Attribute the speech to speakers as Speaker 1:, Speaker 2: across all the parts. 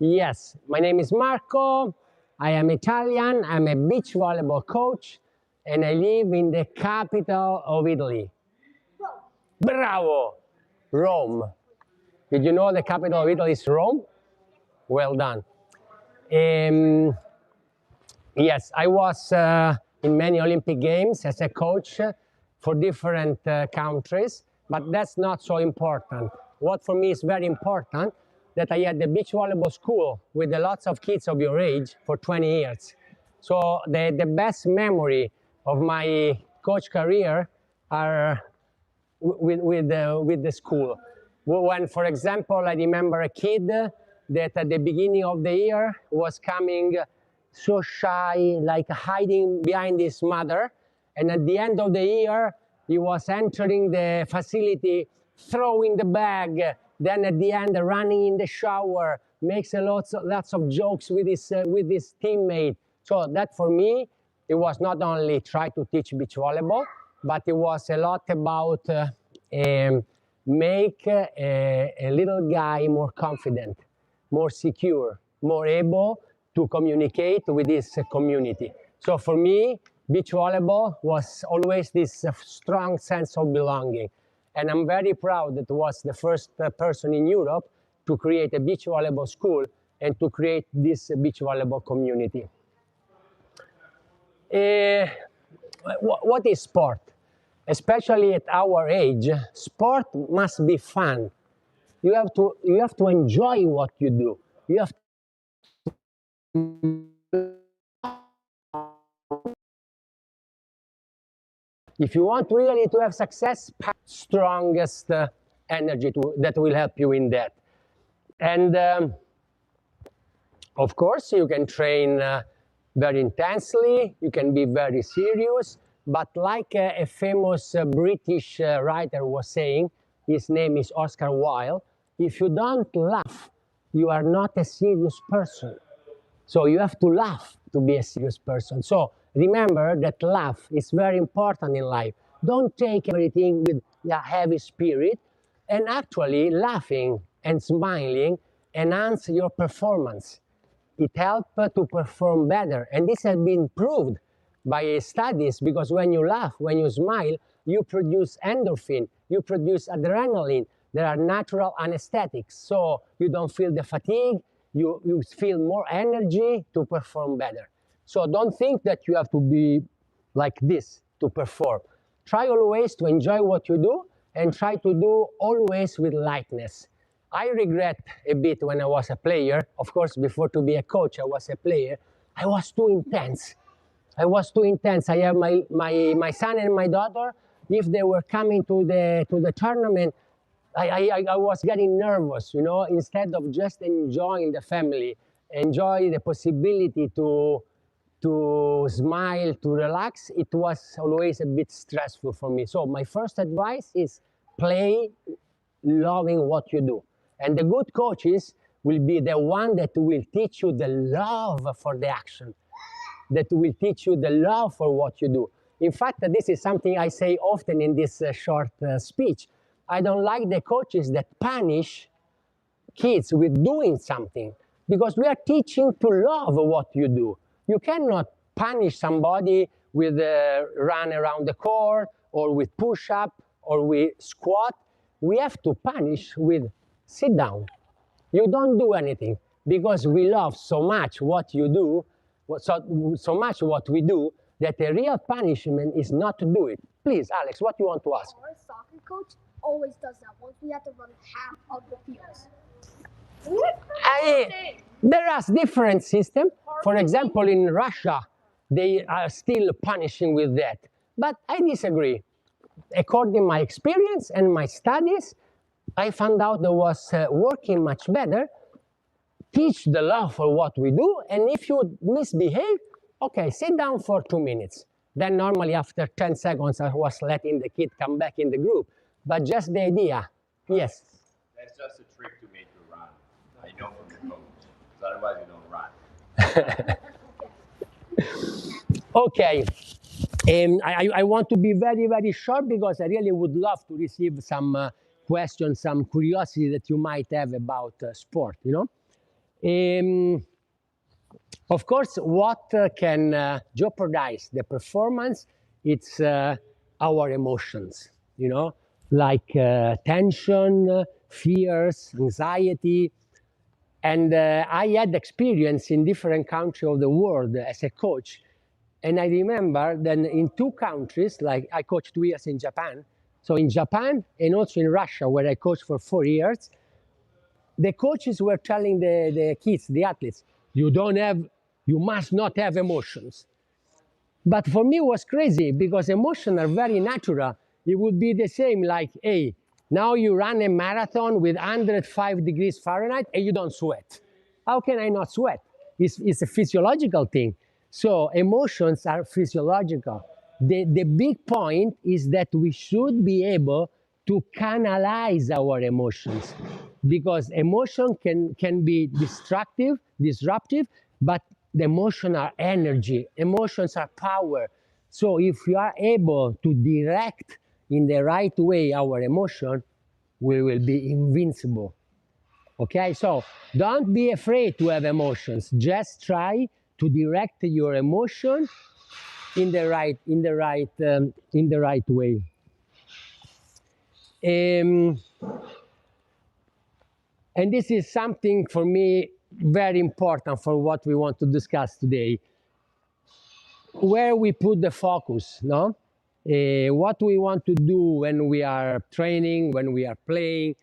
Speaker 1: Yes, my name is Marco. I am Italian. I'm a beach volleyball coach, and I live in the capital of Italy. Bravo! Rome. Did you know the capital of Italy is Rome? Well done. Yes, I was in many Olympic Games as a coach for different countries, but that's not so important. What for me is very important, that I had the beach volleyball school with lots of kids of your age for 20 years. So the best memory of my coach career are with the school. When, for example, I remember a kid that at the beginning of the year was coming so shy, like hiding behind his mother, and at the end of the year, he was entering the facility, throwing the bag, then at the end, running in the shower, makes lots of jokes with his teammate. So that for me, it was not only try to teach beach volleyball, but it was a lot about make a little guy more confident, more secure, more able to communicate with this community. So for me, beach volleyball was always this strong sense of belonging. And I'm very proud that I was the first person in Europe to create a beach volleyball school and to create this beach volleyball community. What is sport? Especially at our age, sport must be fun. You have to enjoy what you do. You have If you want really to have success, strongest energy that will help you in that. And of course, you can train very intensely, you can be very serious, but like a famous British writer was saying, his name is Oscar Wilde, if you don't laugh, you are not a serious person. So you have to laugh to be a serious person. So remember that laugh is very important in life. Don't take everything with a heavy spirit, and actually laughing and smiling enhance your performance. It helps to perform better. And this has been proved by studies, because when you laugh, when you smile, you produce endorphin, you produce adrenaline. There are natural anesthetics, so you don't feel the fatigue, you feel more energy to perform better. So don't think that you have to be like this to perform. Try always to enjoy what you do and try to do always with lightness. I regret a bit when I was a player. Of course, before to be a coach, I was a player. I was too intense. I was too intense. I have my son and my daughter. If they were coming to the tournament, I was getting nervous, you know, instead of just enjoying the family, enjoy the possibility to smile, to relax. It was always a bit stressful for me. So my first advice is play loving what you do. And the good coaches will be the one that will teach you the love for the action, that will teach you the love for what you do. In fact, this is something I say often in this short speech. I don't like the coaches that punish kids with doing something, because we are teaching to love what you do. You cannot punish somebody with run around the court or with push-up or with squat. We have to punish with sit down. You don't do anything, because we love so much what you do, so much what we do, that the real punishment is not to do it. Please, Alex, what do you want to ask?
Speaker 2: Our soccer coach always does that once we have to run half of the field.
Speaker 1: There are different systems. For example, in Russia, they are still punishing with that. But I disagree. According to my experience and my studies, I found out that was working much better. Teach the love for what we do, and if you misbehave, okay, sit down for 2 minutes. Then normally after 10 seconds, I was letting the kid come back in the group. But just the idea, yes.
Speaker 3: That's just a trick to make you run. I know from the coach, because otherwise you don't run.
Speaker 1: Okay, I want to be very, very short, because I really would love to receive some questions, some curiosity that you might have about sport, you know. Of course, what can jeopardize the performance, it's our emotions, you know, like tension, fears, anxiety. And I had experience in different countries of the world as a coach. And I remember that in 2 countries, like I coached 2 years in Japan. So in Japan and also in Russia, where I coached for 4 years, the coaches were telling the kids, the athletes, you must not have emotions. But for me, it was crazy because emotions are very natural. It would be the same like, hey, now you run a marathon with 105 degrees Fahrenheit and you don't sweat. How can I not sweat? It's a physiological thing. So emotions are physiological. The big point is that we should be able to canalize our emotions because emotion can be disruptive, but the emotions are energy, emotions are power. So if you are able to direct in the right way our emotion, we will be invincible. Okay, so don't be afraid to have emotions. Just try to direct your emotion in the right way. And this is something for me very important for what we want to discuss today. Where we put the focus, no? What we want to do when we are training, when we are playing,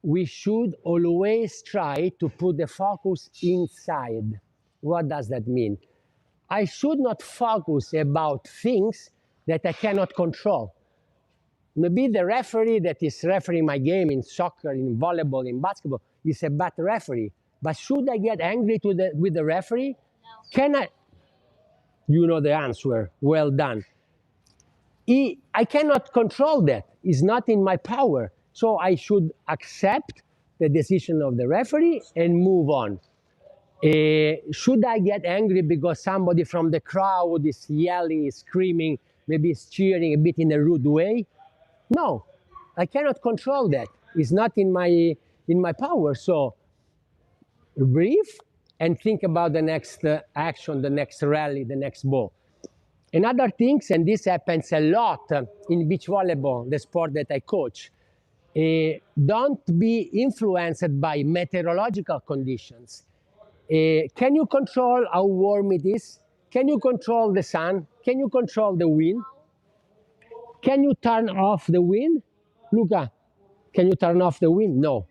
Speaker 1: we should always try to put the focus inside. What does that mean? I should not focus about things that I cannot control. Maybe the referee that is refereeing my game in soccer, in volleyball, in basketball is a bad referee. But should I get angry with the referee? No. Can I? You know the answer. Well done. I cannot control that. It's not in my power. So I should accept the decision of the referee and move on. Should I get angry because somebody from the crowd is yelling, is screaming, maybe is cheering a bit in a rude way? No, I cannot control that. It's not in my power. So breathe and think about the next action, the next rally, the next ball. Another thing, and this happens a lot in beach volleyball, the sport that I coach, don't be influenced by meteorological conditions. Can you control how warm it is? Can you control the sun? Can you control the wind? Can you turn off the wind? Luca, can you turn off the wind? No.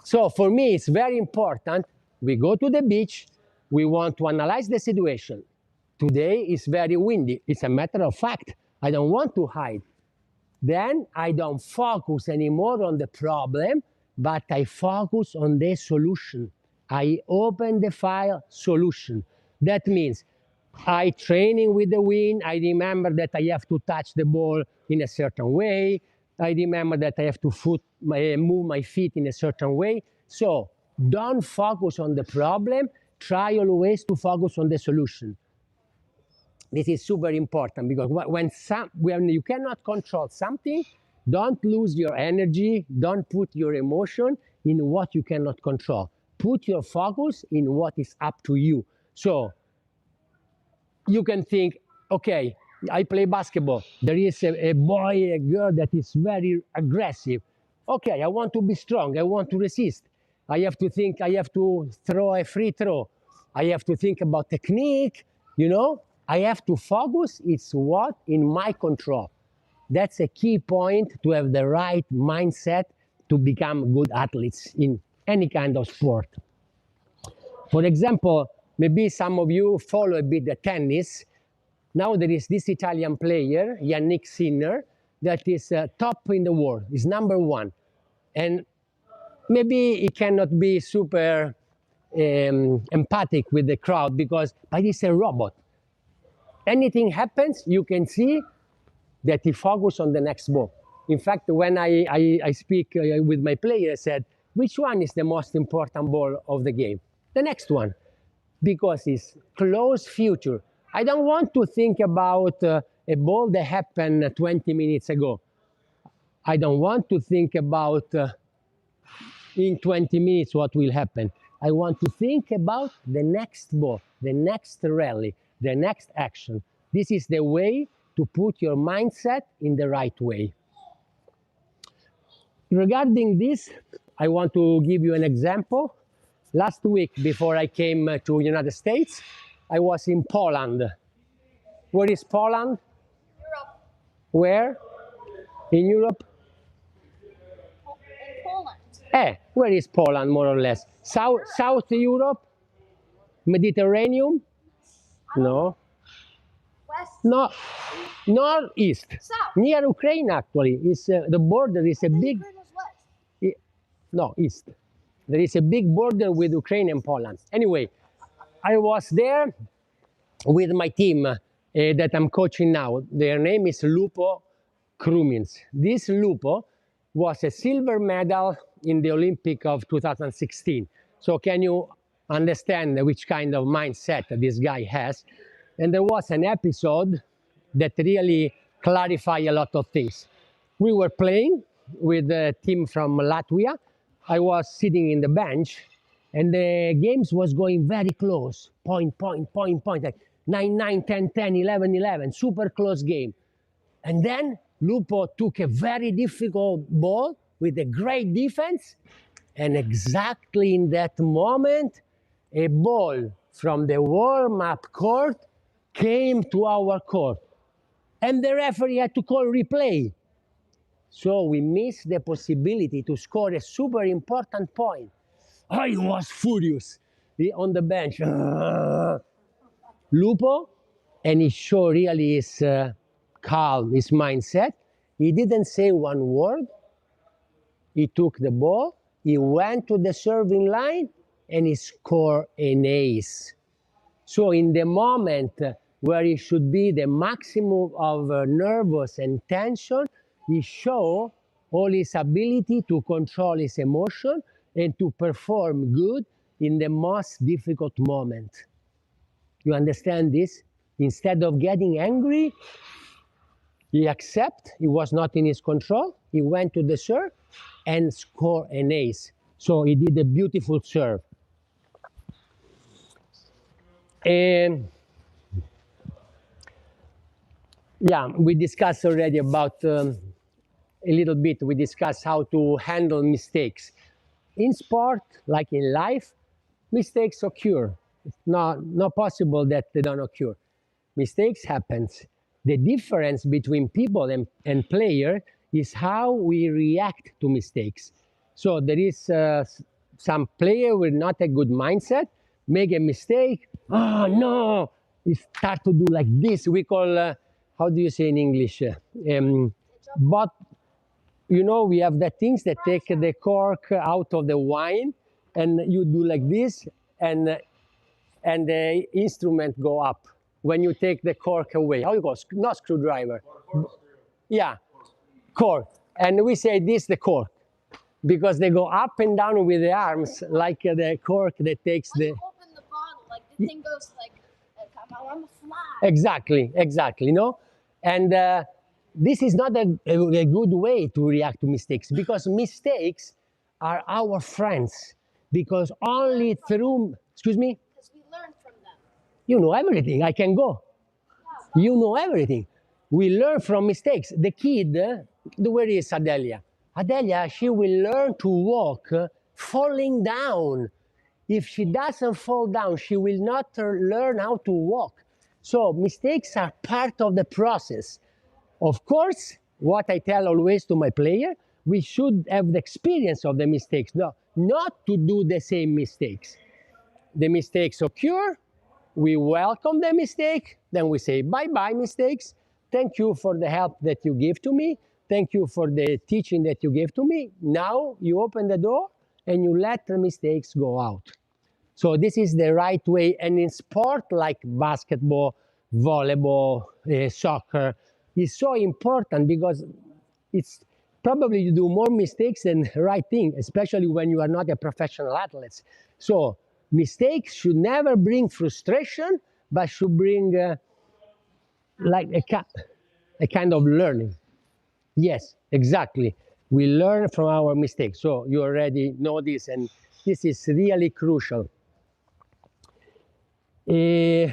Speaker 1: So for me, it's very important. We go to the beach. We want to analyze the situation. Today is very windy. It's a matter of fact. I don't want to hide. Then I don't focus anymore on the problem, but I focus on the solution. I open the file solution. That means I training with the wind. I remember that I have to touch the ball in a certain way. I remember that I have to move my feet in a certain way. So don't focus on the problem. Try always to focus on the solution. This is super important because when you cannot control something, don't lose your energy. Don't put your emotion in what you cannot control. Put your focus in what is up to you. So you can think, okay, I play basketball. There is a boy, a girl that is very aggressive. Okay, I want to be strong. I want to resist. I have to think, I have to throw a free throw. I have to think about technique, you know. I have to focus. It's what in my control. That's a key point to have the right mindset to become good athletes in any kind of sport. For example, maybe some of you follow a bit the tennis. Now there is this Italian player, Yannick Sinner, that is top in the world. He's #1. And maybe he cannot be super empathic with the crowd but he's a robot. Anything happens, you can see that he focuses on the next ball. In fact, when I speak with my player, I said, which one is the most important ball of the game? The next one, because it's close future. I don't want to think about a ball that happened 20 minutes ago. I don't want to think about in 20 minutes what will happen. I want to think about the next ball, the next rally, the next action. This is the way to put your mindset in the right way. Regarding this, I want to give you an example. Last week, before I came to United States, I was in Poland. Where is Poland?
Speaker 2: Europe.
Speaker 1: Where? In Europe?
Speaker 2: In Poland.
Speaker 1: Where is Poland, more or less? South Europe? Mediterranean? No.
Speaker 2: West.
Speaker 1: No. Northeast.
Speaker 2: South.
Speaker 1: Near Ukraine, actually. Is the border is a big...
Speaker 2: Ukraine was west.
Speaker 1: No, east. There is a big border with Ukraine and Poland. Anyway, I was there with my team that I'm coaching now. Their name is Lupo Krumins. This Lupo was a silver medal in the Olympic of 2016. So can you understand which kind of mindset this guy has? And there was an episode that really clarified a lot of things. We were playing with a team from Latvia. I was sitting in the bench, and the games was going very close. Point, like 9-9, 10-10, 11-11, super close game. And then Lupo took a very difficult ball with a great defense, and exactly in that moment, a ball from the warm-up court came to our court, and the referee had to call replay. So we missed the possibility to score a super important point. I was furious on the bench. Lupo, and he showed really his calm, his mindset. He didn't say one word. He took the ball, he went to the serving line, and he scored an ace. So in the moment where he should be the maximum of nervous and tension, he showed all his ability to control his emotion and to perform good in the most difficult moment. You understand this? Instead of getting angry, he accepted it was not in his control. He went to the serve and scored an ace. So he did a beautiful serve. And yeah, we discussed already about a little bit, we discussed how to handle mistakes. In sport, like in life, mistakes occur. It's not possible that they don't occur. Mistakes happen. The difference between people and player is how we react to mistakes. So there is some player with not a good mindset, make a mistake, oh no, he start to do like this. We call, how do you say in English? But you know, we have the things that take the cork out of the wine, and you do like this, and the instrument go up when you take the cork away. How you go? Not screwdriver. Yeah, cork. And we say this the cork, because they go up and down with the arms like the cork that takes
Speaker 2: Like
Speaker 1: the...
Speaker 2: you open the bottle, like the thing goes like on the fly.
Speaker 1: Exactly, no? And this is not a good way to react to mistakes, because mistakes are our friends. Because only through, excuse me?
Speaker 2: Because we learn from them.
Speaker 1: You know everything, I can go. You know everything. We learn from mistakes. The kid, where is Adelia? Adelia, she will learn to walk falling down. If she doesn't fall down, she will not learn how to walk. So mistakes are part of the process. Of course, what I tell always to my player, we should have the experience of the mistakes. No, not to do the same mistakes. The mistakes occur, we welcome the mistake, then we say, bye-bye mistakes. Thank you for the help that you give to me. Thank you for the teaching that you gave to me. Now you open the door and you let the mistakes go out. So this is the right way. And in sport like basketball, volleyball, soccer, it's so important, because it's probably you do more mistakes than the right thing, especially when you are not a professional athlete. So mistakes should never bring frustration, but should bring like a kind of learning. Yes, exactly. We learn from our mistakes. So you already know this, and This is really crucial. To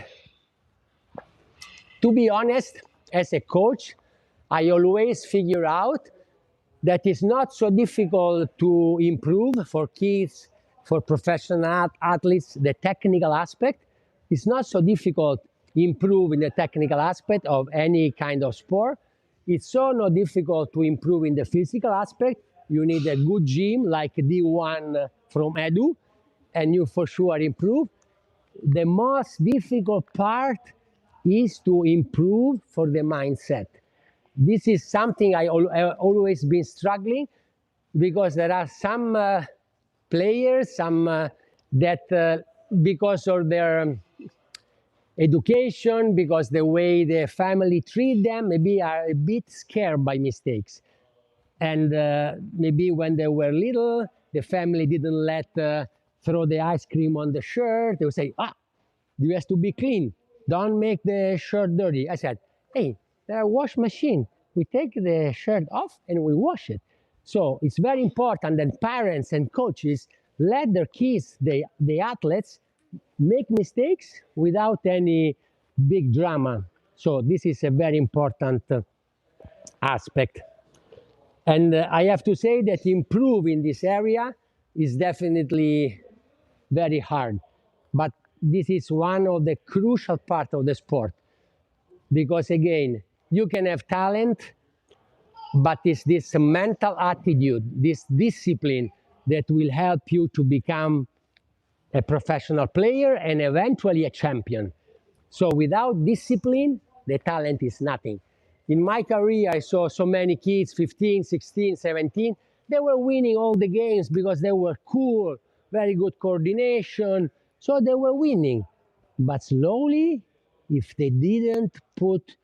Speaker 1: be honest, as a coach, I always figure out that it's not so difficult to improve for kids, for professional athletes, the technical aspect. It's not so difficult to improve in the technical aspect of any kind of sport. It's so not difficult to improve in the physical aspect. You need a good gym like D1 from Edu, and you for sure improve. The most difficult part is to improve for the mindset. This is something I always been struggling, because there are some players, that because of their education, because the way the family treat them, maybe are a bit scared by mistakes. And maybe when they were little, the family didn't let throw the ice cream on the shirt. They would say, you have to be clean. Don't make the shirt dirty. I said, hey, there are wash machine. We take the shirt off and we wash it. So it's very important that parents and coaches let their kids, the athletes, make mistakes without any big drama. So this is a very important aspect. And I have to say that improve in this area is definitely very hard. But this is one of the crucial parts of the sport. Because again, you can have talent, but it's this mental attitude, this discipline that will help you to become a professional player and eventually a champion. So without discipline, the talent is nothing. In my career, I saw so many kids, 15, 16, 17, they were winning all the games because they were cool, very good coordination, so they were winning. But slowly, if they didn't put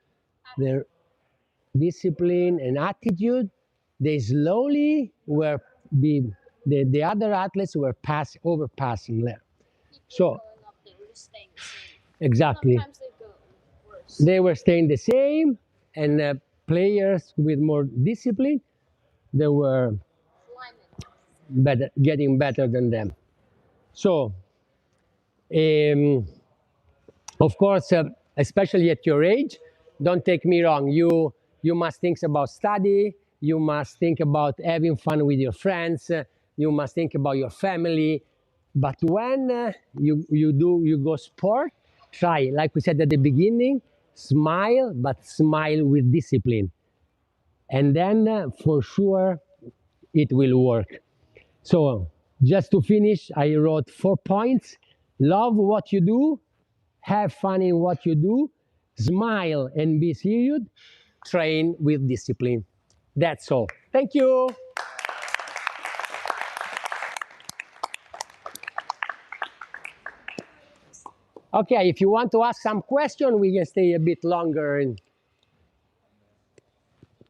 Speaker 1: their discipline and attitude, they slowly were the other athletes were overpassing them. So exactly, they were staying the same, and players with more discipline, they were better, getting better than them. So, of course, especially at your age, don't take me wrong. You must think about study. You must think about having fun with your friends. You must think about your family. But when you go sport, try, like we said at the beginning, smile, but smile with discipline. And then for sure, it will work. So just to finish, I wrote 4 points. Love what you do, have fun in what you do, smile and be serious, train with discipline. That's all. Thank you. Okay, if you want to ask some question, we can stay a bit longer.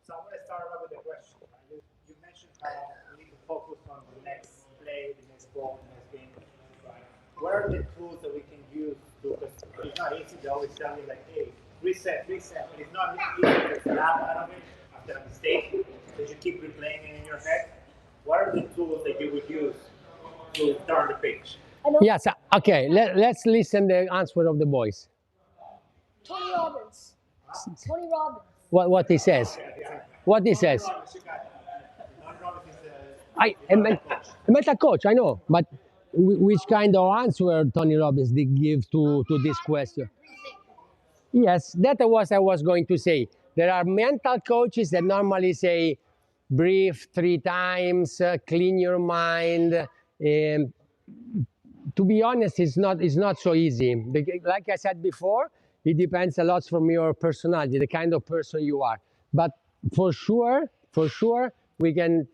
Speaker 4: So I'm going to start off with a question. You mentioned how we need to focus on the next play, the next ball, the next game. What are the tools that we can use to, because it's not easy to always tell you like, hey, reset, but it's not easy to snap out of it after a mistake, because you keep replaying it in your head. What are the tools that you would use to turn the page?
Speaker 1: Yes, okay, let's listen the answer of the boys.
Speaker 2: Tony Robbins. Tony Robbins.
Speaker 1: What he says. What he says. I meant a coach, I know, but which kind of answer Tony Robbins did give to this question? Yes, that was I was going to say. There are mental coaches that normally say, breathe 3 times, clean your mind. To be honest, it's not so easy. Like I said before, it depends a lot from your personality, the kind of person you are. But for sure, we can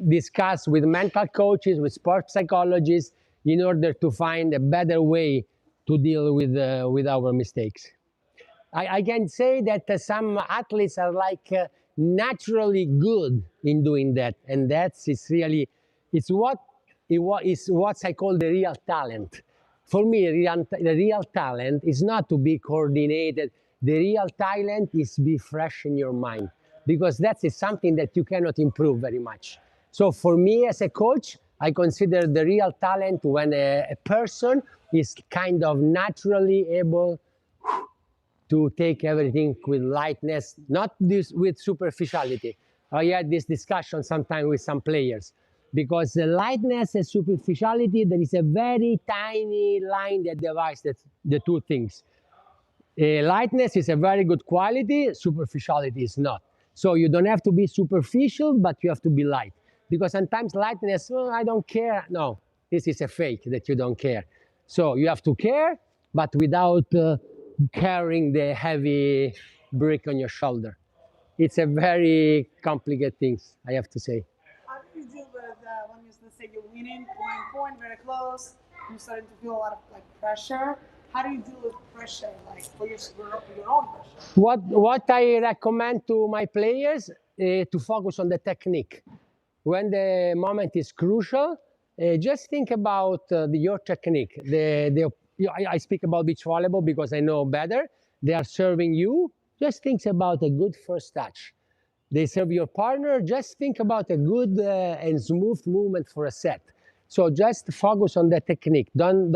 Speaker 1: discuss with mental coaches, with sports psychologists, in order to find a better way to deal with our mistakes. I can say that some athletes are like naturally good in doing that, and it's what I call the real talent. For me, the real talent is not to be coordinated. The real talent is be fresh in your mind, because that is something that you cannot improve very much. So for me as a coach, I consider the real talent when a person is kind of naturally able to take everything with lightness, not this with superficiality. I had this discussion sometime with some players because the lightness and superficiality, there is a very tiny line that divides the two things. Lightness is a very good quality, superficiality is not. So you don't have to be superficial, but you have to be light. Because sometimes lightness, oh, I don't care. No, this is a fake that you don't care. So you have to care, but without carrying the heavy brick on your shoulder. It's a very complicated thing, I have to say.
Speaker 5: How do you deal with when you, let's say, you're winning, point, very close, you're starting to feel a lot of like pressure? How do you deal with pressure, like for your own pressure?
Speaker 1: What I recommend to my players to focus on the technique. When the moment is crucial, just think about your technique. I speak about beach volleyball because I know better. They are serving you. Just think about a good first touch. They serve your partner. Just think about a good and smooth movement for a set. So just focus on the technique. Don't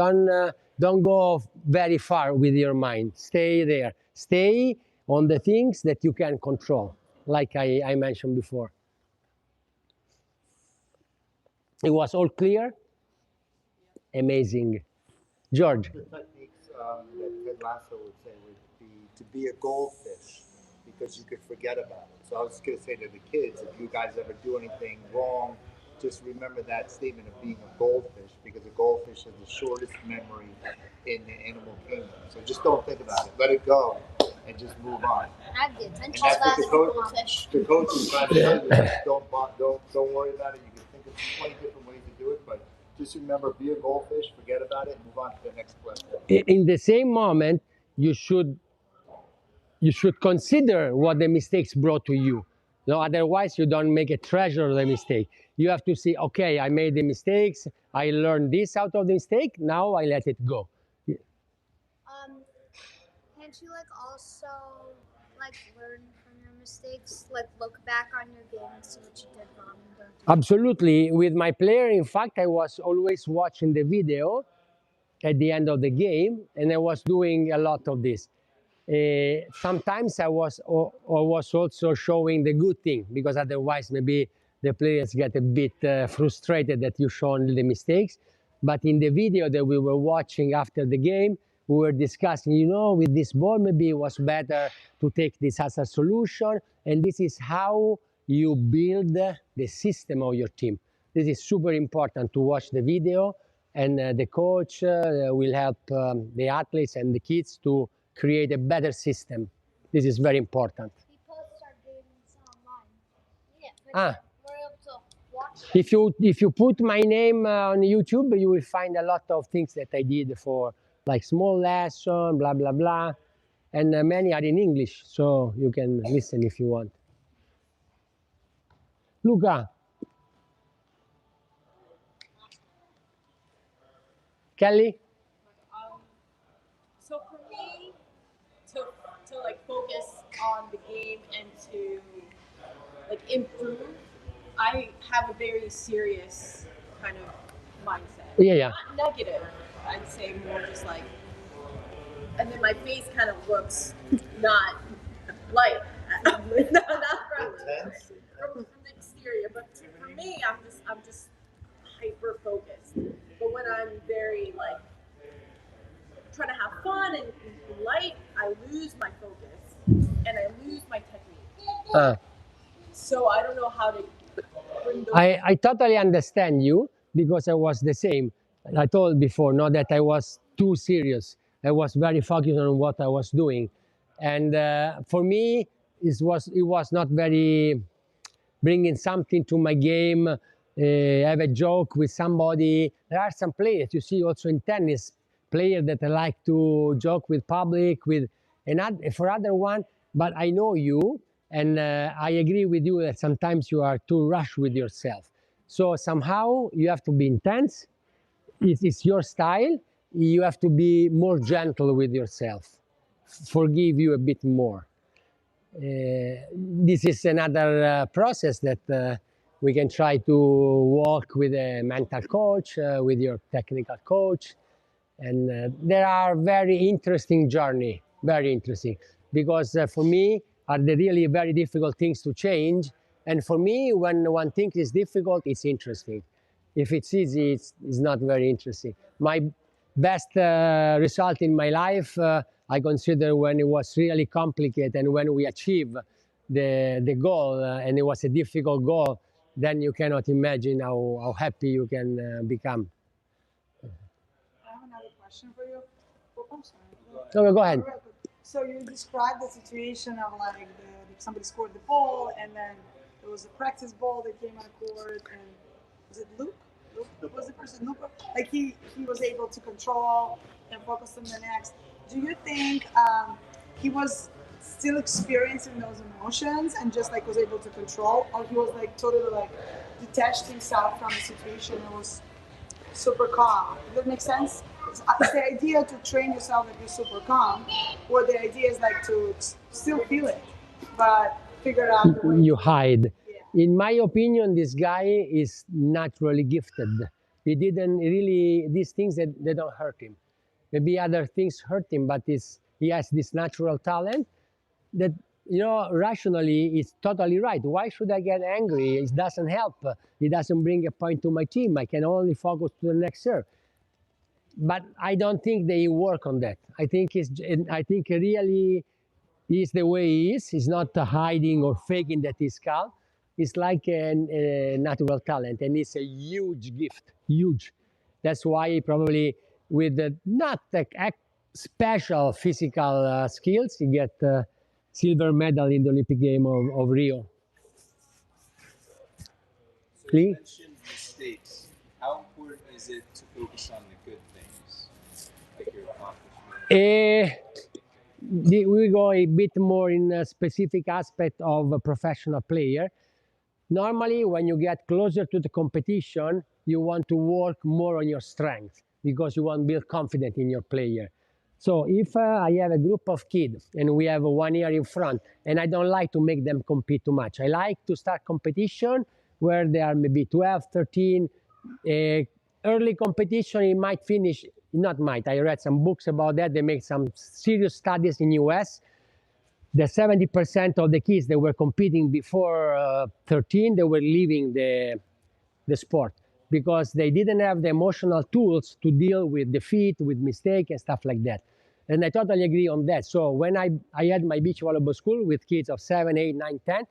Speaker 1: go very far with your mind. Stay there. Stay on the things that you can control, like I mentioned before. It was all clear. Amazing. George.
Speaker 6: The techniques that Ted Lasso would say would be to be a goldfish because you could forget about it. So I was just going to say to the kids, if you guys ever do anything wrong, just remember that statement of being a goldfish because a goldfish has the shortest memory in the animal kingdom. So just don't think about it. Let it go and just move on.
Speaker 2: I have the attention
Speaker 6: And that's what
Speaker 2: goldfish.
Speaker 6: the coach is trying to tell you. Don't worry about it. You can think of 20 different ways to do it, but just remember, be a goldfish, forget about it, and move on to the next play.
Speaker 1: In the same moment, you should consider what the mistakes brought to you. No, otherwise you don't make a treasure of the mistake. You have to say, okay, I made the mistakes. I learned this out of the mistake. Now I let it go.
Speaker 2: Can't you also learn from your mistakes? Look back on your game and see what you did wrong and don't do.
Speaker 1: Absolutely. With my player, in fact, I was always watching the video at the end of the game, and I was doing a lot of this. Sometimes I was also showing the good thing, because otherwise maybe the players get a bit frustrated that you show only the mistakes. But in the video that we were watching after the game, we were discussing, with this ball, maybe it was better to take this as a solution. And this is how you build the system of your team. This is super important to watch the video, and the coach will help the athletes and the kids to create a better system. This is very important.
Speaker 2: We post our games online. Yeah, we're able to watch them.
Speaker 1: If you put my name on YouTube, you will find a lot of things that I did for like small lesson, blah, blah, blah. And many are in English, so you can listen if you want. Luca. Kelly?
Speaker 5: So for me, to focus on the game and to improve, I have a very serious kind of mindset.
Speaker 1: Yeah.
Speaker 5: Not negative, I'd say more just and then my face kind of looks not light, not from the exterior, but for me, I'm just hyper focused. But when I'm very trying to have fun and light, I lose my focus and I lose my technique. So I don't know how to bring those.
Speaker 1: I totally understand you, because I was the same. I told before, not that I was too serious. I was very focused on what I was doing. And for me, it was not very bringing something to my game, have a joke with somebody. There are some players, you see also in tennis, players that like to joke with public, for other one, but I know you, and I agree with you that sometimes you are too rushed with yourself. So somehow you have to be intense. It's your style. You have to be more gentle with yourself. Forgive you a bit more. This is another process that We can try to walk with a mental coach, with your technical coach. And there are very interesting journey, very interesting, because for me are the really very difficult things to change. And for me, when one thing is difficult, it's interesting. If it's easy, it's not very interesting. My best result in my life, I consider when it was really complicated and when we achieve the goal, and it was a difficult goal, then you cannot imagine how happy you can become.
Speaker 7: I have another question for you. Oh, I'm sorry.
Speaker 1: No, go ahead.
Speaker 7: So you described the situation of like somebody scored the ball and then there was a practice ball that came on the court and was it Luke? Luke was the person Luke? Like he was able to control and focus on the next. Do you think he was still experiencing those emotions and just like was able to control, or he was like totally like detached himself from the situation and was super calm? Does that make sense? Is the idea to train yourself that you're super calm, or the idea is like to still feel it, but figure out the way
Speaker 1: You hide.
Speaker 7: Yeah.
Speaker 1: In my opinion, this guy is naturally gifted. He didn't really, these things that they don't hurt him. Maybe other things hurt him, but he has this natural talent that, rationally is totally right. Why should I get angry? It doesn't help. It doesn't bring a point to my team. I can only focus to the next serve. But I don't think they work on that. I think really is the way he is. He's not hiding or faking that he's calm. It's like a natural talent, and it's a huge gift, huge. That's why he probably, with not special physical skills, he get silver medal in the Olympic game of Rio.
Speaker 8: So
Speaker 1: Please?
Speaker 8: you mentioned mistakes. How important is it to focus on the good things, like your accomplishments?
Speaker 1: We go a bit more in a specific aspect of a professional player. Normally, when you get closer to the competition, you want to work more on your strength because you want to build confidence in your player. So if I have a group of kids and we have 1 year in front, and I don't like to make them compete too much. I like to start competition where they are maybe 12, 13. Early competition, it might finish, not might, I read some books about that. They make some serious studies in US. The 70% of the kids that were competing before 13, they were leaving the sport because they didn't have the emotional tools to deal with defeat, with mistake and stuff like that. And I totally agree on that. So when I had my beach volleyball school with kids of 7, 8, 9, 10,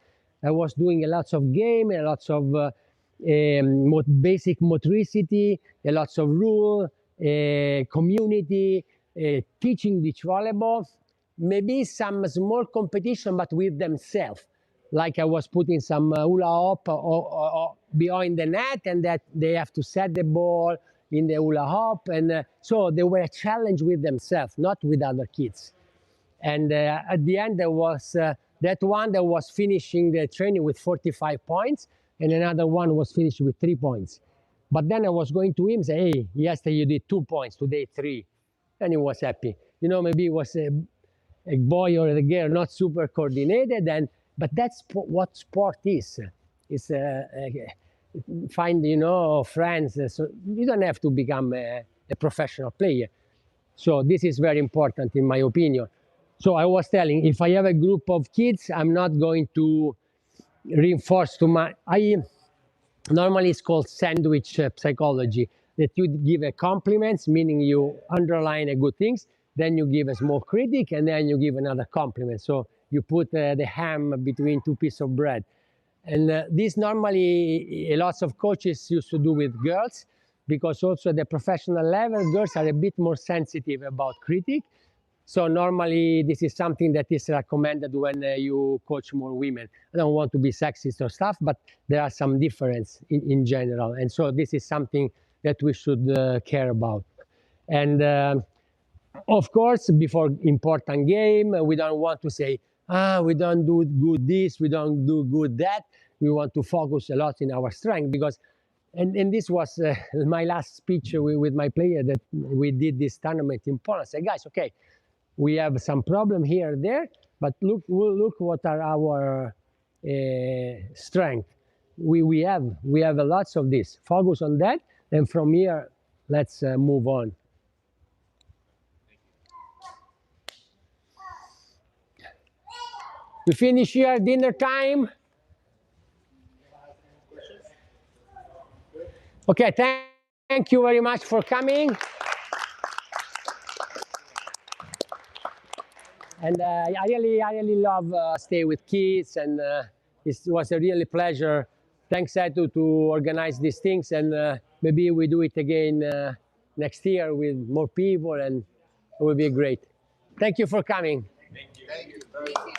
Speaker 1: I was doing a lots of game, a lots of basic motricity, a lots of rule, community, teaching beach volleyball, maybe some small competition, but with themselves. Like I was putting some hula hoop or behind the net, and that they have to set the ball in the hula hoop. And so they were a challenge with themselves, not with other kids. And at the end, there was that one that was finishing the training with 45 points, and another one was finished with 3 points. But then I was going to him and say, hey, yesterday you did 2 points, today 3. And he was happy. Maybe it was a boy or a girl not super coordinated, but that's what sport is. It's find friends. So you don't have to become a professional player. So this is very important in my opinion. So I was telling, if I have a group of kids, I'm not going to reinforce too much. Normally it's called sandwich psychology, that you give a compliments, meaning you underline a good things, then you give a small critic, and then you give another compliment. So you put the ham between 2 pieces of bread. And this normally lots of coaches used to do with girls, because also at the professional level, girls are a bit more sensitive about critique. So normally this is something that is recommended when you coach more women. I don't want to be sexist or stuff, but there are some difference in general. And so this is something that we should care about. And of course, before important game, we don't want to say, we don't do good this, we don't do good that. We want to focus a lot in our strength because, and this was my last speech with my player that we did this tournament in Poland. I said, guys, okay, we have some problem here and there, but look what are our strengths. we have lots of this. Focus on that, and from here, let's move on. We finish here, dinner time. Okay, thank you very much for coming. And I really love stay with kids, and it was a really pleasure. Thanks, Edu, to organize these things, and maybe we do it again next year with more people, and it will be great. Thank you for coming.
Speaker 6: Thank you very much.